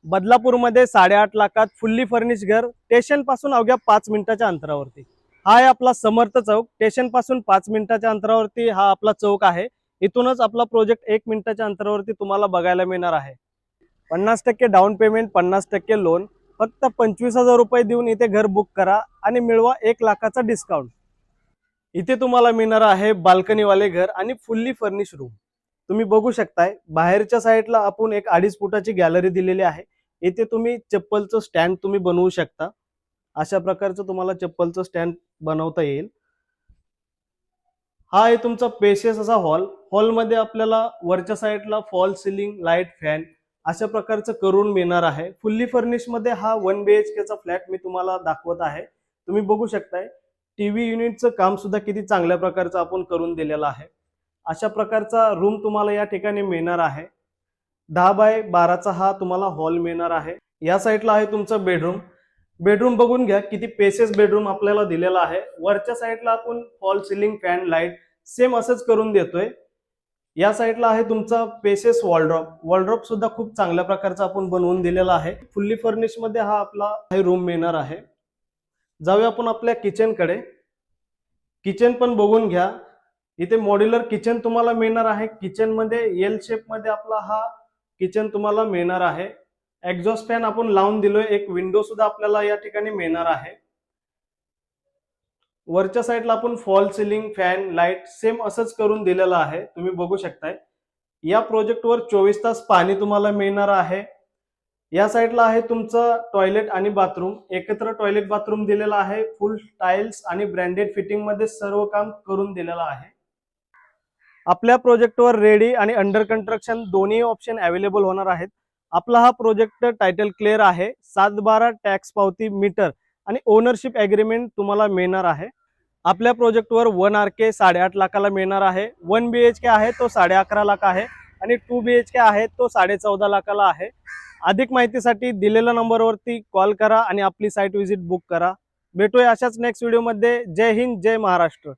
बदलापूरमध्ये 8.5 लाखात fully furnish घर station पासून अवघ्या 5 मिनिटाच्या अंतरावरती। हा आहे आपला समर्थ चौक। स्टेशन पासून 5 मिनिटाच्या अंतरावरती हा आपला चौक आहे। इथूनच आपला प्रोजेक्ट 1 मिनिटाच्या अंतरावरती तुम्हाला बघायला मिळणार आहे। 50% डाऊन पेमेंट, 50% लोन, फक्त 25,000 रुपये देऊन इथे घर बुक करा आणि मिळवा 1 लाखाचा डिस्काउंट। इथे तुम्हाला मिळणार आहे बाल्कनी वाले घर आणि फुल्ली फर्निश रूम। तुम्ही बघू शकताय बाहेरच्या साईडला आपण एक 2.5 फुटाची गॅलरी दिलेली आहे। इथे तुम्ही चप्पलचं स्टँड तुम्ही बनवू शकता। अशा प्रकारचं तुम्हाला चप्पलचं स्टँड बनवता येईल। हा आहे तुमचा स्पेशियस असा हॉल। हॉलमध्ये आपल्याला वरच्या साईडला फॉल सिलिंग, लाईट, फॅन अशा प्रकारचं करून मिळणार आहे। फुल्ली फर्निश मध्ये हा 1 BHK चा फ्लॅट मी तुम्हाला दाखवत आहे। तुम्ही बघू शकताय टीव्ही युनिटचं काम सुद्धा किती चांगल्या प्रकारचं आपण करून दिलेलं आहे। अशा प्रकारचा रूम तुम्हाला या ठिकाणी मिळणार आहे। 10 बाय 12चा हा तुम्हाला हॉल मिळणार आहे। या साईडला आहे तुमचा बेडरूम। बेडरूम बघून घ्या किती स्पेशियस बेडरूम आपल्याला दिलेला आहे। वरच्या साईडला आपण fall ceiling, fan, light same असंच करून देतोय। या साईडला आहे तुमचा स्पेशियस वॉलड्रॉप। वॉलड्रॉप सुद्धा खूप चांगल्या प्रकारचा आपण बनवून दिलेला आहे। फुल्ली फर्निश मध्ये हा आपला रूम मिळणार आहे। जाऊया आपण आपल्या किचन कडे। किचन पण बघून घ्या। इथे मॉड्युलर किचन तुम्हाला मिळणार आहे। किचन मध्ये एल शेप मध्ये आपला हा किचन तुम्हाला मिळणार आहे। एक्झॉस्ट फॅन आपण लावून दिलोय। एक विंडो सुद्धा आपल्याला या ठिकाणी मिळणार आहे। वरच्या साईडला आपण fall ceiling, fan, light same असंच करून दिलेलं आहे। तुम्ही बघू शकताय या प्रोजेक्ट वर 24 तास पाणी तुम्हाला मिळणार आहे। या साईडला आहे तुमचं टॉयलेट आणि बाथरूम। एकत्र टॉयलेट बाथरूम दिलेला आहे। फुल टाइल्स आणि ब्रँडेड फिटिंग मध्ये सर्व काम करून दिलेलं आहे। आपल्या प्रोजेक्टवर रेडी आणि अंडर कंस्ट्रक्शन दोन्ही ऑप्शन अवेलेबल होणार आहेत। आपला हा प्रोजेक्ट टायटल क्लिअर आहे। 7/12 टॅक्स पावती मीटर आणि ओनरशिप एग्रीमेंट तुम्हाला मिळणार आहे। आपल्या प्रोजेक्टवर 1 RK 8.5 लाखाला मिळणार आहे। 1 BHK आहे तो 11.5 लाख आहे आणि 2 BHK आहे तो 14.5 लाखाला आहे। अधिक माहितीसाठी दिलेल्या नंबरवरती कॉल करा आणि आपली साईट व्हिजिट बुक करा। भेटूया अशाच नेक्स्ट व्हिडिओमध्ये। जय हिंद, जय महाराष्ट्र।